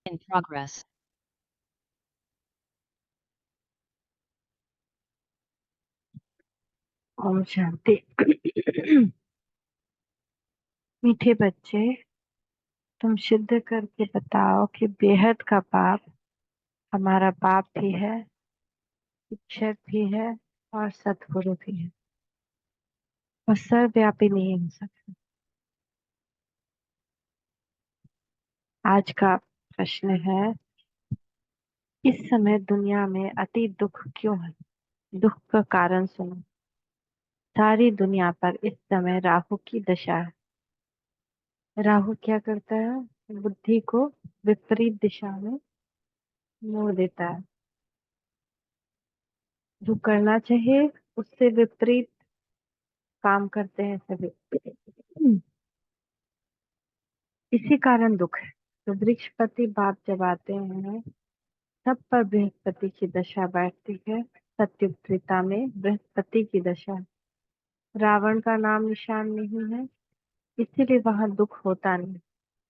In progress. Om Shanti. मीठे बच्चे, तुम सिद्ध करके बताओ कि बेहद का बाप हमारा बाप भी है, शिक्षक भी है और सतगुरु भी है। और सर्वव्यापी नहीं हो सकता। आज का प्रश्न है, इस समय दुनिया में अति दुख क्यों है? दुख का कारण सुनो। सारी दुनिया पर इस समय राहु की दशा है। राहु क्या करता है? बुद्धि को विपरीत दिशा में मोड़ देता है। जो करना चाहिए उससे विपरीत काम करते हैं सभी। इसी कारण दुख है। तो वृक्षपति बाप जब आते हैं तब पर बृहस्पति की दशा बैठती है। सत्युग त्रेता में बृहस्पति की दशा है। रावण का नाम निशान नहीं है, इसीलिए वहां दुख होता नहीं।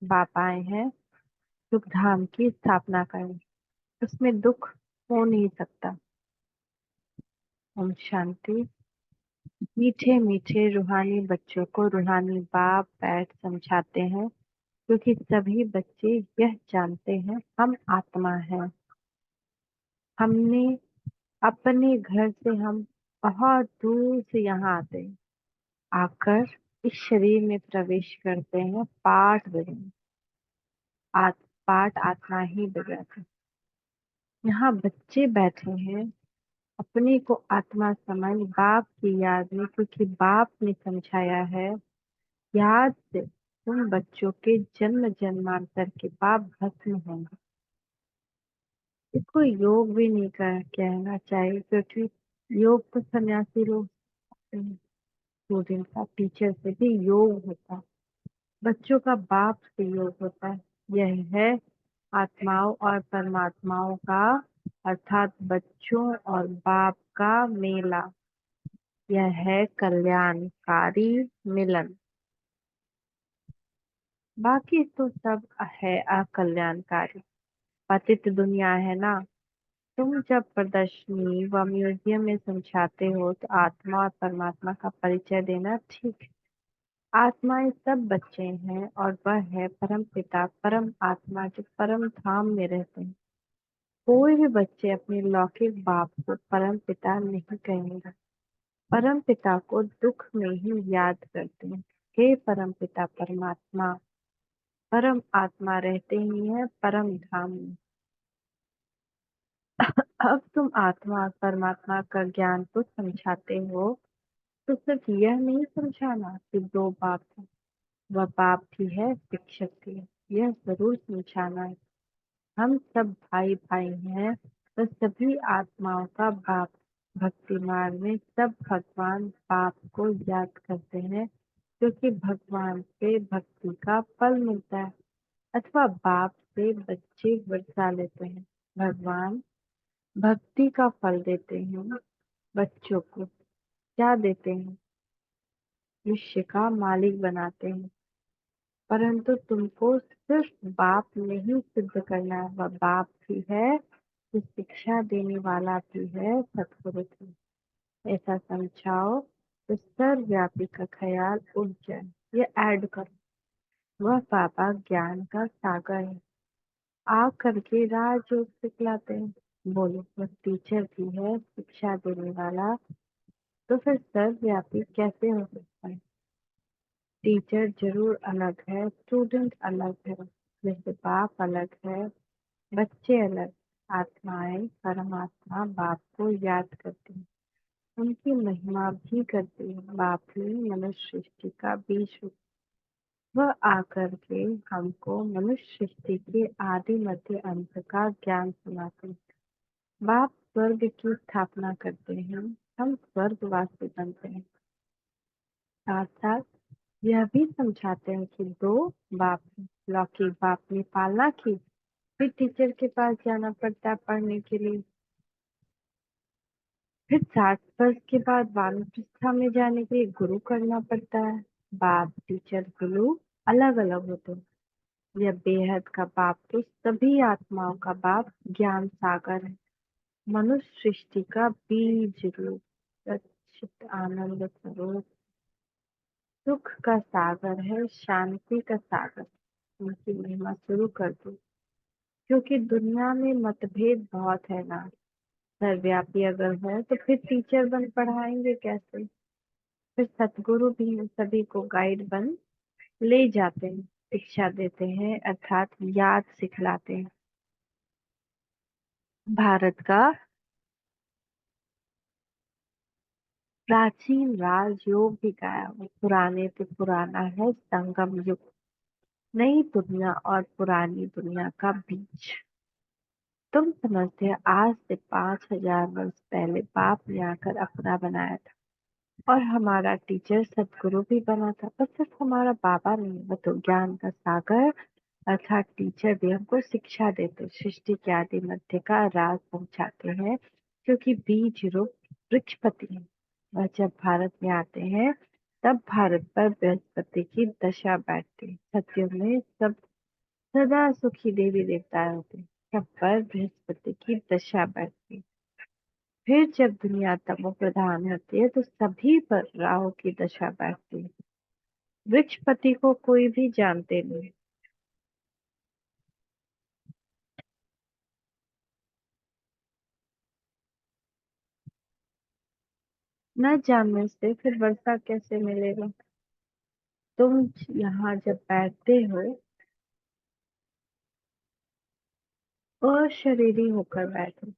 बाप आए हैं सुख धाम की स्थापना करने, उसमें दुख हो नहीं सकता। ओम शांति। मीठे मीठे रूहानी बच्चों को रूहानी बाप बैठ समझाते हैं, क्योंकि सभी बच्चे यह जानते हैं हम आत्मा हैं। हमने अपने घर से हम बहुत दूर से यहाँ आते हैं, आकर इस शरीर में प्रवेश करते हैं पाठ बजाने। पाठ आत्मा ही बजाते। यहाँ बच्चे बैठे हैं अपने को आत्मा समझ बाप की याद में, क्योंकि बाप ने समझाया है याद से तुम बच्चों के जन्म जन्मांतर के पाप भस्म होंगे। इसको योग भी नहीं कहना चाहिए, क्योंकि योग तो सन्यासी लोग, स्टूडेंट का टीचर से भी योग होता है, बच्चों का बाप से योग होता है। यह है आत्माओं और परमात्माओं का, अर्थात बच्चों और बाप का मेला। यह है कल्याणकारी मिलन। बाकी तो सब है अकल्याणकारी। पतित दुनिया है ना। तुम जब प्रदर्शनी व म्यूजियम में समझाते हो तो आत्मा और परमात्मा का परिचय देना ठीक है। आत्माएं सब बच्चे हैं और वह है परम पिता परम आत्मा जो परम धाम में रहते हैं। कोई भी बच्चे अपने लौकिक बाप को परम पिता नहीं कहेंगे। परम पिता को दुख में ही याद करते हैं। हे परम पिता परमात्मा, परम आत्मा रहते ही है परम धाम में। अब तुम आत्मा और परमात्मा का ज्ञान तो समझाते हो, तो सिर्फ यह नहीं समझाना कि दो बाप हैं, वह बाप भी है शिक्षक भी है। यह जरूर समझाना है हम सब भाई भाई हैं, तो सभी आत्माओं का बाप। भक्ति मार्ग में सब भगवान बाप को याद करते हैं, क्योंकि भगवान से भक्ति का फल मिलता है, अथवा बाप से बच्चे वर्षा लेते हैं। भगवान भक्ति का फल देते हैं बच्चों को। क्या देते हैं? विश्व का मालिक बनाते हैं। परंतु तुमको सिर्फ बाप नहीं सिद्ध करना है, वह बाप भी है जो शिक्षा देने वाला भी है, सतगुरु भी। ऐसा समझाओ तो सर्वव्यापी का ख्याल उठ जाए। ये ऐड करो, वह बाबा ज्ञान का सागर है, आ करके राजयोग सिखलाते हैं। बोलो, वह टीचर भी है शिक्षा देने वाला, तो फिर सर्वव्यापी कैसे हो सकता है? टीचर जरूर अलग है, स्टूडेंट अलग है, जैसे बाप अलग है, बच्चे अलग। आत्माएं परमात्मा बाप को याद करती हैं, उनकी महिमा भी करती है। बाप ही मनुष्य सृष्टि का बीज है। वह आकर के हमको मनुष्य सृष्टि के आदि मध्य अंत का ज्ञान सुनाते हैं। बाप स्वर्ग की स्थापना करते हैं, हम स्वर्गवासी बनते हैं। साथ साथ यह भी समझाते हैं कि दो बाप हैं। लौकिक बाप ने पालना की, फिर टीचर के पास जाना पड़ता है पढ़ने के लिए। फिर 60 वर्ष के बाद वानप्रस्थ में जाने के लिए गुरु करना पड़ता है। बाप टीचर गुरु अलग अलग होते हैं। यह बेहद का बाप तो सभी आत्माओं का बाप ज्ञान सागर है। मनुष्य सृष्टि का बीज रूप, सच्चित आनंद स्वरूप, सुख का सागर है, शांति का सागर। उनकी महिमा शुरू कर दो, क्योंकि दुनिया में मतभेद बहुत है ना। सर्वव्यापी अगर है तो फिर टीचर बन पढ़ाएंगे कैसे? फिर सतगुरु भी हम सभी को गाइड बन ले जाते हैं, शिक्षा देते हैं, अर्थात याद सिखलाते हैं। भारत का प्राचीन राजयोग भी गाया हुआ, पुराने तो पुराना है संगम युग, नई दुनिया और पुरानी दुनिया का बीच। तुम समझते हो आज से 5,000 वर्ष पहले बाप ने आकर अपना बनाया था, और हमारा टीचर सतगुरु भी बना था। पर सिर्फ हमारा बाबा नहीं, वह तो ज्ञान का सागर अर्थात टीचर भी हमको शिक्षा देते, सृष्टि के आदि मध्य का राज समझाते हैं। क्योंकि बीज रूप वृक्षपति है, वह जब भारत में आते हैं तब भारत पर बृहस्पति की दशा बैठती है। सत्युग में सब सदा सुखी देवी देवता होते हैं, सब पर बृहस्पति की दशा बैठती है। फिर जब दुनिया तमो प्रधान होती है तो सभी पर राहु की दशा बैठती है। वृक्षपति को कोई भी जानते नहीं, न जानने से फिर वर्षा कैसे मिलेगा? तुम यहाँ जब बैठते हो अशरीरी होकर बैठो।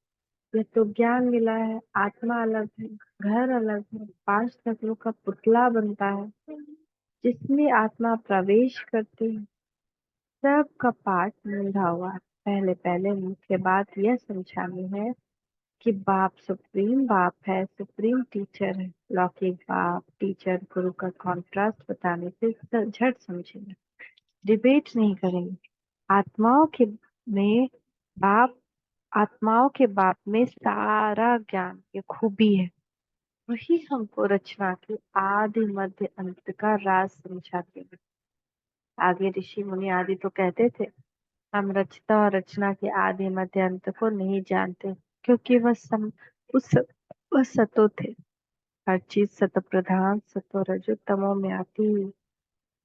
यह तो ज्ञान मिला है, आत्मा अलग है, घर अलग है, 5 तत्वों का पुतला बनता है जिसमें आत्मा प्रवेश करती है। सब का पाठ मूंढा हुआ है। पहले पहले मुख्य बात यह समझानी है कि बाप सुप्रीम बाप है, सुप्रीम टीचर है। लौकिक बाप टीचर गुरु का कॉन्ट्रास्ट बताने से झट समझेंगे, डिबेट नहीं करेंगे। आत्माओं के में बाप आत्माओं के बाप में सारा ज्ञान की खूबी है। वही हमको रचना के आदि मध्य अंत का राज समझाते हैं। आगे ऋषि मुनि आदि तो कहते थे हम रचता और रचना के आदि मध्य अंत को नहीं जानते, क्योंकि उस वह सतो थे। हर चीज सत प्रधान सतो रजो तमो में आती है,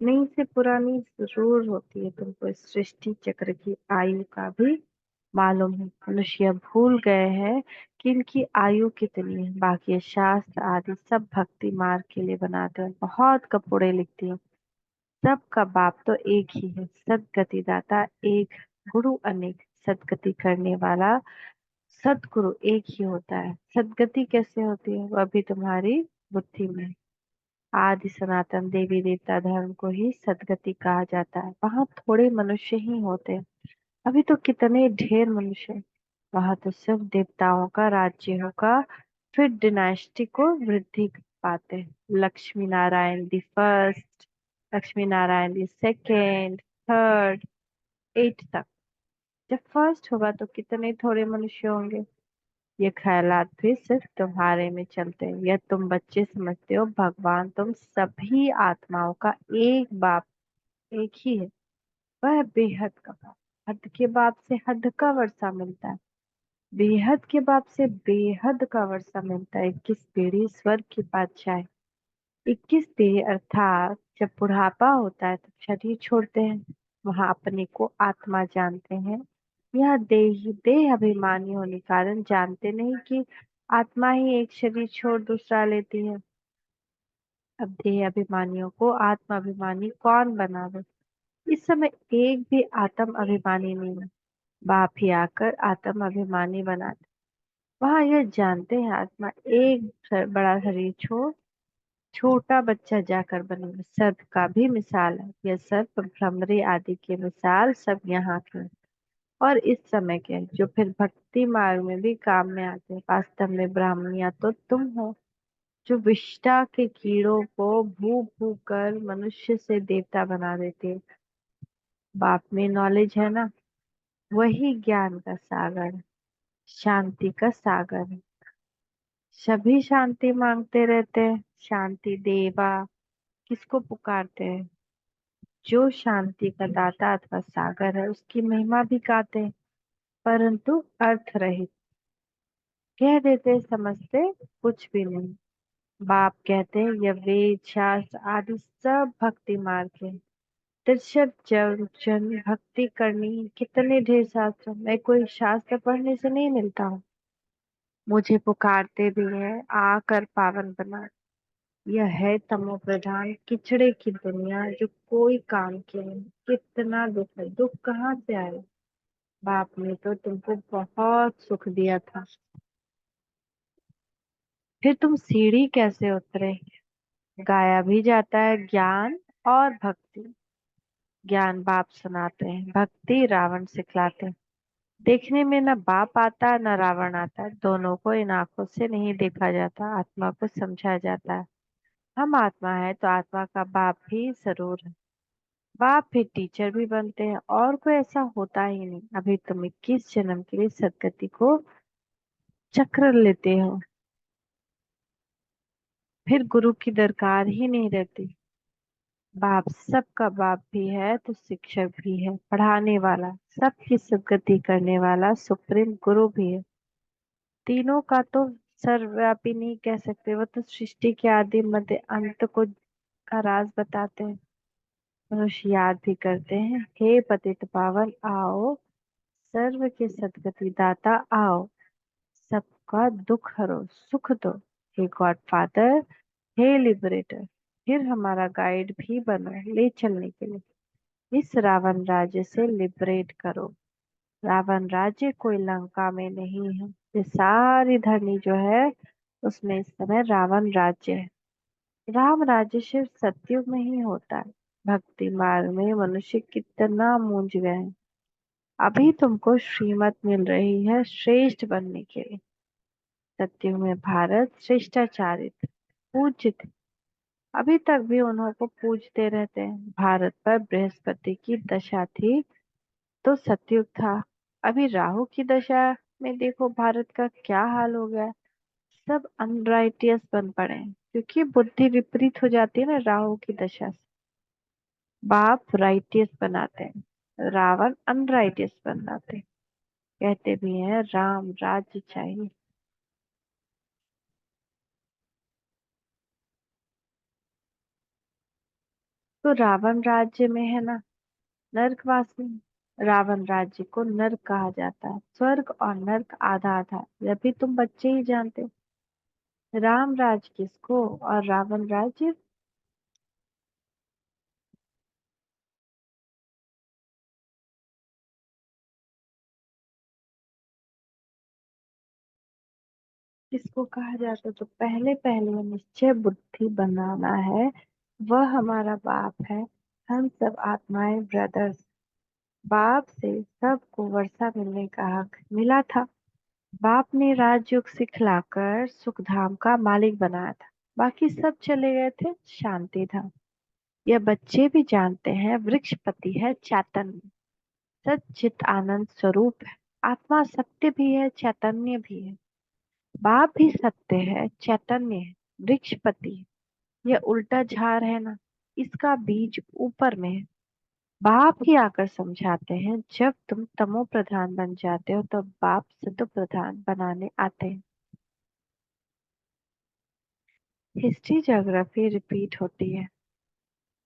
नई से पुरानी जरूर होती है। तुमको इस सृष्टि चक्र की आयु का भी मालूम है। मनुष्य भूल गए हैं कि इनकी आयु कितनी है। बाकी ये शास्त्र आदि सब भक्ति मार्ग के लिए बनाते हैं, बहुत कपोड़े लिखती है। सबका बाप तो एक ही है, सदगति दाता एक, गुरु अनेक, सदगति करने वाला सदगुरु एक ही होता है। सदगति कैसे होती है वह भी तुम्हारी बुद्धि में है। आदि सनातन देवी देवता धर्म को ही सदगति कहा जाता है। वहाँ थोड़े मनुष्य ही होते हैं, अभी तो कितने ढेर मनुष्य हैं। वहाँ तो सिर्फ देवताओं का राज्य होगा, फिर डिनास्टी को वृद्धि पाते हैं। Lakshmi Narayan the first, Lakshmi Narayan the second, third, eight तक। जब फर्स्ट होगा तो कितने थोड़े मनुष्य होंगे। ये ख्यालात भी सिर्फ तुम्हारे में चलते हैं, यह तुम बच्चे समझते हो। भगवान तुम सभी आत्माओं का एक बाप एक ही है, वह बेहद का बाप। हद के बाप से हद का वर्षा मिलता है, बेहद के बाप से बेहद का वर्षा मिलता है। 21 पीढ़ी स्वर्ग की बादशाह है। 21 पीढ़ी अर्थात जब बुढ़ापा होता है तब शरीर छोड़ते हैं, वहां अपने को आत्मा जानते हैं। यह देह अभिमानी होने कारण जानते नहीं कि आत्मा ही एक शरीर छोड़ दूसरा लेती है। अब देह अभिमानियों को आत्मा अभिमानी कौन बनावे? इस समय एक भी आत्म अभिमानी नहीं है, बाप ही आकर आत्म अभिमानी बनाते। वहां यह जानते हैं आत्मा एक बड़ा शरीर छोड़ छोटा बच्चा जाकर बनेगा। सर्प का भी मिसाल है, यह सर्प भ्रमरी आदि के मिसाल सब यहाँ के हैं। और इस समय के हैं, जो फिर भक्ति मार्ग में भी काम में आते हैं। वास्तव में ब्राह्मणिया तो तुम हो, जो विष्टा के कीड़ों को भू भू कर मनुष्य से देवता बना देते हैं। बाप में नॉलेज है ना, वही ज्ञान का सागर है, शांति का सागर है। सभी शांति मांगते रहते हैं, शांति देवा किसको पुकारते हैं? जो शांति का दाता अथवा सागर है उसकी महिमा भी गाते हैं, परंतु अर्थ रहित। कह देते समझते कुछ भी नहीं। बाप कहते हैं यह वेद शास्त्र आदि सब भक्ति मार्ग है। तिरछत जन जन भक्ति करनी कितने ढेर शास्त्र, मैं कोई शास्त्र पढ़ने से नहीं मिलता हूँ। मुझे पुकारते भी है आकर पावन बना। यह है तमो प्रधान किचड़े की दुनिया जो कोई काम की नहीं। कितना दुख है, दुख कहाँ से आए। बाप ने तो तुमको बहुत सुख दिया था, फिर तुम सीढ़ी कैसे उतरे। गाया भी जाता है ज्ञान और भक्ति। ज्ञान बाप सुनाते हैं, भक्ति रावण सिखलाते हैं। देखने में न बाप आता है न रावण आता है, दोनों को इन आंखों से नहीं देखा जाता, आत्मा को समझा जाता है। हम आत्मा है तो आत्मा का बाप भी जरूर है। बाप भी टीचर भी बनते हैं, और कोई ऐसा होता ही नहीं। अभी तुम 21 जन्म के लिए सदगति को चक्र लेते हो, फिर गुरु की दरकार ही नहीं रहती। बाप सबका बाप भी है तो शिक्षक भी है, पढ़ाने वाला, सबकी सदगति करने वाला सुप्रीम गुरु भी है। तीनों का तो सर्वव्यापी नहीं कह सकते, वो तो सृष्टि के आदि मध्य अंत को का राज बताते हैं। मनुष्य याद भी करते हैं, हे पतित पावन आओ, सर्व के सदगति दाता आओ, सबका दुख हरो सुख दो, हे गॉड फादर, हे लिबरेटर। फिर हमारा गाइड भी बनो ले चलने के लिए। इस रावण राज्य से लिबरेट करो। रावण राज्य कोई लंका में नहीं है, ये सारी धरनी जो है उसमें इस समय रावण राज्य है। राम राज्य सिर्फ सतयुग में ही होता है। भक्ति मार्ग में मनुष्य कितना मूंझ गए हैं। अभी तुमको श्रीमत मिल रही है श्रेष्ठ बनने के लिए। सतयुग में भारत श्रेष्ठाचारित पूजित, अभी तक भी उन्हों को पूजते रहते हैं। भारत पर बृहस्पति की दशा थी तो सतयुग था। अभी राहु की दशा में देखो भारत का क्या हाल हो गया है। सब अनराइटियस बन पड़े हैं, क्योंकि बुद्धि विपरीत हो जाती है ना राहु की दशा से। बाप राइटियस बनाते हैं, रावण अनराइटियस बनाते हैं। कहते भी हैं राम राज्य चाहिए। तो रावण राज्य में है ना नरकवासी। रावण राज्य को नरक कहा जाता है। स्वर्ग और नरक आधा आधा है, यह भी तुम बच्चे ही जानते हो। राम राज किसको और रावण राज्य किसको कहा जाता है, तो पहले पहले निश्चय बुद्धि बनाना है। वह हमारा बाप है। हम सब आत्माएं ब्रदर्स। बाप से सबको वर्षा मिलने का हक मिला था। बाप ने राजयोग सिखलाकर सुखधाम का मालिक बनाया था। बाकी सब चले गए थे शांति धाम। यह बच्चे भी जानते हैं वृक्षपति है चैतन्य, सच्चित आनंद स्वरूप है। आत्मा सत्य भी है चैतन्य भी है। बाप भी सत्य है चैतन्य है वृक्षपति है। यह उल्टा झार है ना, इसका बीज ऊपर में है। बाप ही आकर समझाते हैं, जब तुम तमो प्रधान बन जाते हो तो बाप सतो प्रधान बनाने आते हैं। हिस्ट्री ज्योग्राफी रिपीट होती है।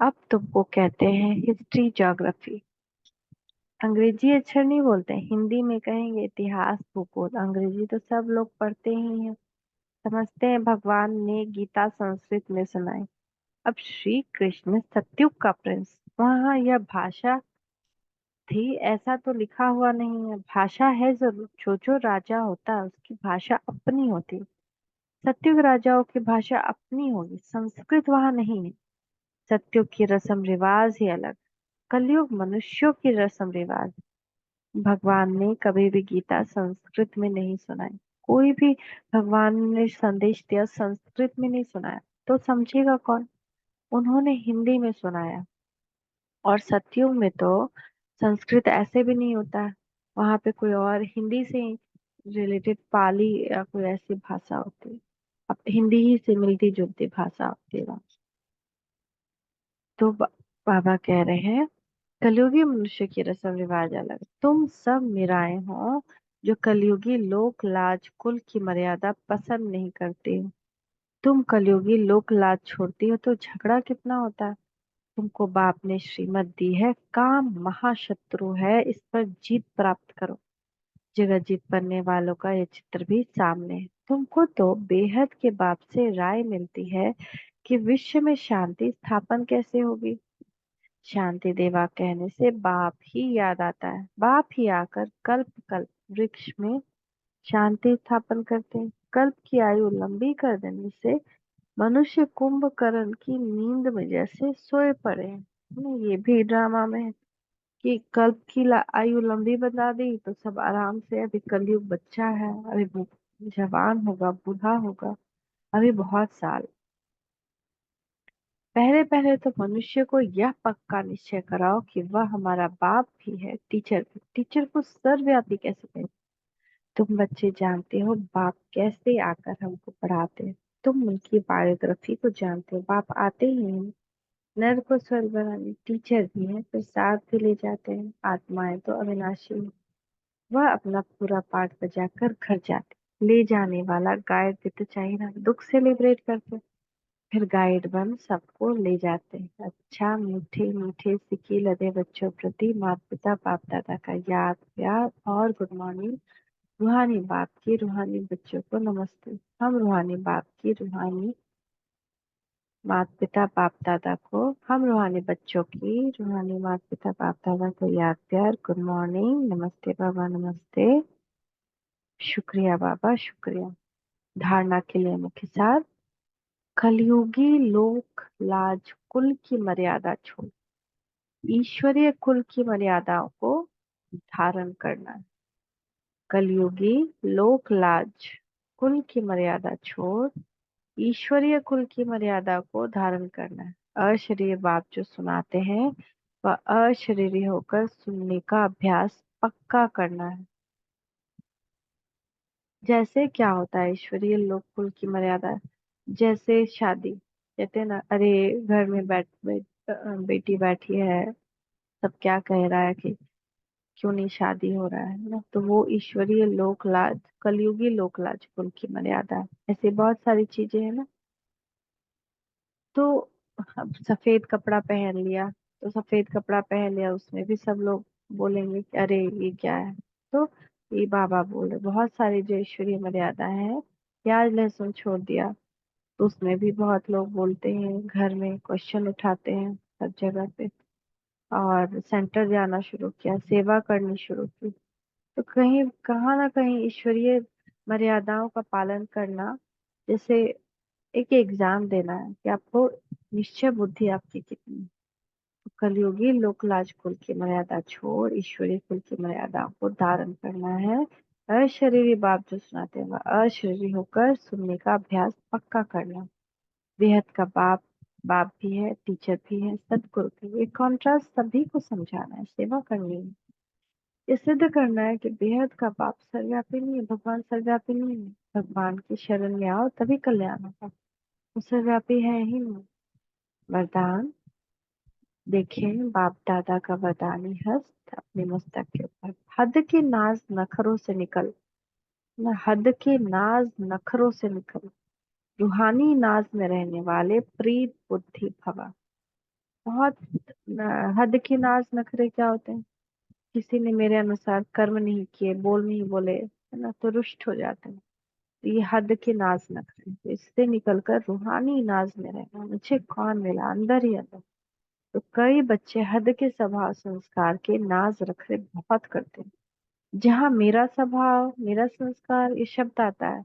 अब तुमको कहते हैं हिस्ट्री ज्योग्राफी। अंग्रेजी अक्षर नहीं बोलते, हिंदी में कहेंगे इतिहास भूगोल। अंग्रेजी तो सब लोग पढ़ते ही हैं, समझते हैं भगवान ने गीता संस्कृत में सुनाई। अब श्री कृष्ण सत्युग का प्रिंस, वहाँ यह भाषा थी ऐसा तो लिखा हुआ नहीं है। भाषा है जरूर, जो जो राजा होता है उसकी भाषा अपनी होती है। सत्युग राजाओं की भाषा अपनी होगी, संस्कृत वहाँ नहीं है। सत्युग की रस्म रिवाज ही अलग, कलयुग मनुष्यों की रस्म रिवाज। भगवान ने कभी भी गीता संस्कृत में नहीं सुनाई। कोई भी भगवान ने संदेश दिया संस्कृत में नहीं सुनाया, तो समझेगा कौन। उन्होंने हिंदी में सुनाया। और सत्युग में तो संस्कृत ऐसे भी नहीं होता है, वहां पे कोई और हिंदी से रिलेटेड पाली या कोई ऐसी भाषा होती है। अब हिंदी ही से मिलती जुलती भाषा होती है वहाँ। तो बाबा कह रहे हैं कलयुगी मनुष्य की रस्म रिवाज अलग। तुम सब मीराएं हो जो कलयुगी लोक लाज कुल की मर्यादा पसंद नहीं करती हो। तुम कलयुगी लोक लाज छोड़ती हो तो झगड़ा कितना होता है। तुमको बाप ने श्रीमत दी है, काम महाशत्रु है, इस पर जीत प्राप्त करो। जगत जीत बनने वालों का ये चित्र भी सामने है। तुमको तो बेहद के बाप से राय मिलती है कि विश्व में शांति स्थापन कैसे होगी। शांति देवा कहने से बाप ही याद आता है। बाप ही आकर कल्प कल्प वृक्ष में शांति स्थापन करते हैं। कल्प की आयु लंबी कर देने से मनुष्य कुंभकर्ण की नींद में जैसे सोए पड़े हैं। ये भी ड्रामा में है कि कल्प की आयु लंबी बना दी तो सब आराम से, अभी कलयुग बच्चा है, अभी वो जवान होगा, बूढ़ा होगा, अभी बहुत साल। पहले पहले तो मनुष्य को यह पक्का निश्चय कराओ कि वह हमारा बाप भी है, टीचर भी। टीचर को सर्वव्यापी कैसे कहें। तुम बच्चे जानते हो बाप कैसे आकर हमको पढ़ाते हैं। तुम उनकी बायोग्राफी को जानते हो। बाप आते ही हैं नर को स्वर्ग बनाने, टीचर भी हैं, फिर साथ भी ले जाते हैं। आत्माएं तो अविनाशी हैं। वह अपना पूरा पाठ बजाकर घर जाते। ले जाने वाला गाइड भी तो चाहिए ना, दुख से लिबरेट करते। फिर गाइड बन सबको ले जाते हैं। अच्छा, मीठे मीठे सिक्के लदे बच्चों प्रति माता पिता बाप दादा का याद प्यार और गुड मॉर्निंग। रूहानी बाप की रूहानी बच्चों को नमस्ते। हम रूहानी बाप की रूहानी माता पिता बाप दादा को, हम रूहानी बच्चों की रूहानी माता पिता बाप दादा को याद प्यार गुड मॉर्निंग, नमस्ते बाबा नमस्ते, शुक्रिया बाबा शुक्रिया। धारणा के लिए मुख्य सार। कलयुगी लोक लाज कुल की मर्यादा छोड़ ईश्वरीय कुल की मर्यादाओं को धारण करना है। कलयुगी लोक लाज कुल की मर्यादा छोड़ ईश्वरीय कुल की मर्यादा को धारण करना है। अशरीरी बाप जो सुनाते हैं वह अशरीरी होकर सुनने का अभ्यास पक्का करना है। जैसे क्या होता है ईश्वरीय लोक कुल की मर्यादा, जैसे शादी, कहते हैं ना, अरे घर में बेटी बैठी है, सब क्या कह रहा है कि क्यों नहीं शादी हो रहा है ना। तो वो ईश्वरीय लोक लाज, कलयुगी लोक लाज कुल की मर्यादा है। ऐसी बहुत सारी चीजें हैं ना। तो अब सफेद कपड़ा पहन लिया, तो सफेद कपड़ा पहन लिया उसमें भी सब लोग बोलेंगे कि अरे ये क्या है। तो ये बाबा बोल रहे बहुत सारी जो ईश्वरीय मर्यादा है। प्याज लहसुन छोड़ दिया तो उसमें भी बहुत लोग बोलते हैं, घर में क्वेश्चन उठाते हैं सब जगह पे। और सेंटर जाना शुरू किया, सेवा करनी शुरू की। तो कहीं कहाँ ना कहीं ईश्वरीय मर्यादाओं का पालन करना, जैसे एक एग्जाम देना है कि आपको निश्चय बुद्धि आपकी कितनी है। तो कलयुगी लोक लाज कुल की मर्यादा छोड़ ईश्वरीय कुल की मर्यादाओं को धारण करना है। अशरीरी बाप जो सुनाते हैं वह अशरीरी होकर सुनने का अभ्यास पक्का करना। बेहद का बाप बाप भी है, टीचर भी है, सदगुरु भी। ये कॉन्ट्रास्ट सभी को समझाना है, सेवा करनी है। ये सिद्ध करना है कि बेहद का बाप सर्वव्यापी नहीं है, भगवान सर्वव्यापी नहीं है। भगवान की शरण में आओ तभी कल्याण होगा। वो सर्वव्यापी है ही नहीं। वरदान देखें बाप दादा का वरदानी हस्त अपने मस्तक के ऊपर। हद के नाज नखरों से निकल, न हद के नाज नखरों से निकल, रूहानी नाज में रहने वाले प्रीत बुद्धि भवा। बहुत हद के नाज नखरे क्या होते हैं। किसी ने मेरे अनुसार कर्म नहीं किए, बोल नहीं बोले, है ना, तो रुष्ट हो जाते हैं। तो ये हद के नाज नखरे, तो इससे निकलकर रूहानी नाज में रहना। मुझे कौन मिला, अंदर ही अंदर। तो कई बच्चे हद के स्वभाव संस्कार के नाज नखरे बहुत करते हैं। जहाँ मेरा स्वभाव मेरा संस्कार ये शब्द आता है,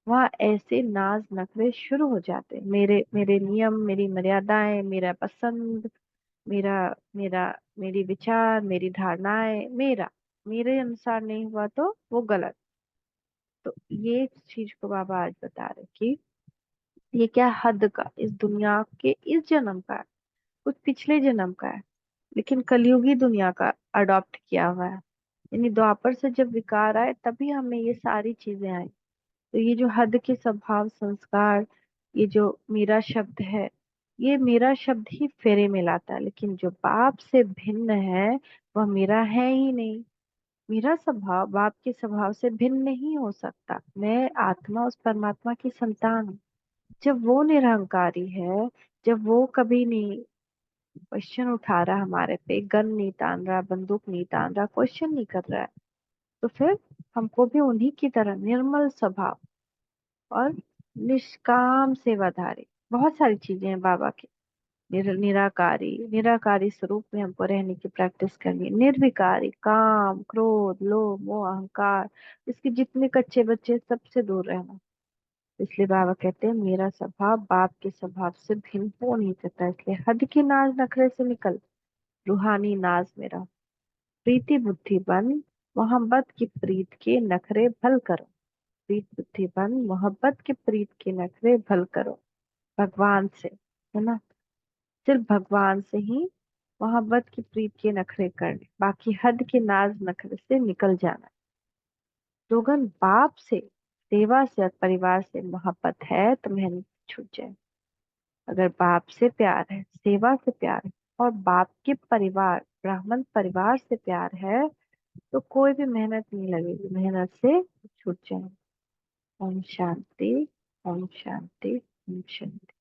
वहाँ ऐसे नाज नखरे शुरू हो जाते हैं। मेरे मेरे नियम, मेरी मर्यादाएं, मेरा पसंद, मेरा मेरा मेरी विचार, मेरी धारणाएं, मेरे अनुसार नहीं हुआ तो वो गलत। तो ये चीज को बाबा आज बता रहे कि ये क्या हद का, इस दुनिया के इस जन्म का है, कुछ पिछले जन्म का है, लेकिन कलयुगी दुनिया का अडॉप्ट किया हुआ है। यानी द्वापर से जब विकार आए तभी हमें ये सारी चीजें आई। तो ये जो हद के स्वभाव संस्कार, ये जो मेरा शब्द है, ये मेरा शब्द ही फेरे में लाता है, लेकिन जो बाप से भिन्न है वह मेरा है ही नहीं। मेरा स्वभाव बाप के स्वभाव से भिन्न नहीं हो सकता। मैं आत्मा उस परमात्मा की संतान हूँ। जब वो निरहंकारी है, जब वो कभी नहीं क्वेश्चन उठा रहा हमारे पे, गन नहीं तान रहा, बंदूक नहीं तान रहा, क्वेश्चन नहीं कर रहा है, तो फिर हमको भी उन्हीं की तरह निर्मल स्वभाव और निष्काम सेवाधारी, बहुत सारी चीजें हैं बाबा की। निराकारी, निराकारी स्वरूप में हमको रहने की प्रैक्टिस करनी है। निर्विकारी, काम क्रोध लोभ मोह अहंकार, इसके जितने कच्चे बच्चे सबसे दूर रहना। इसलिए बाबा कहते हैं मेरा स्वभाव बाप के स्वभाव से भिन्न हो नहीं सकता। इसलिए हद के नाज नखरे से निकल, रूहानी नाज मेरा। प्रीति बुद्धि बन, मोहब्बत की प्रीत के नखरे भल करो। प्रीत बुद्धि बन, मोहब्बत की प्रीत के नखरे भल करो। भगवान से, है ना, सिर्फ भगवान से ही मोहब्बत की प्रीत के नखरे करने, बाकी हद के नाज नखरे से निकल जाना। लोगन बाप से, सेवा से और परिवार से मोहब्बत है तो मेहनत छूट जाए। अगर बाप से प्यार है, सेवा से प्यार है और बाप के परिवार ब्राह्मण परिवार से प्यार है, तो कोई भी मेहनत नहीं लगेगी, मेहनत से छूट जाए। ओम शांति, ओम शांति, ओम शांति।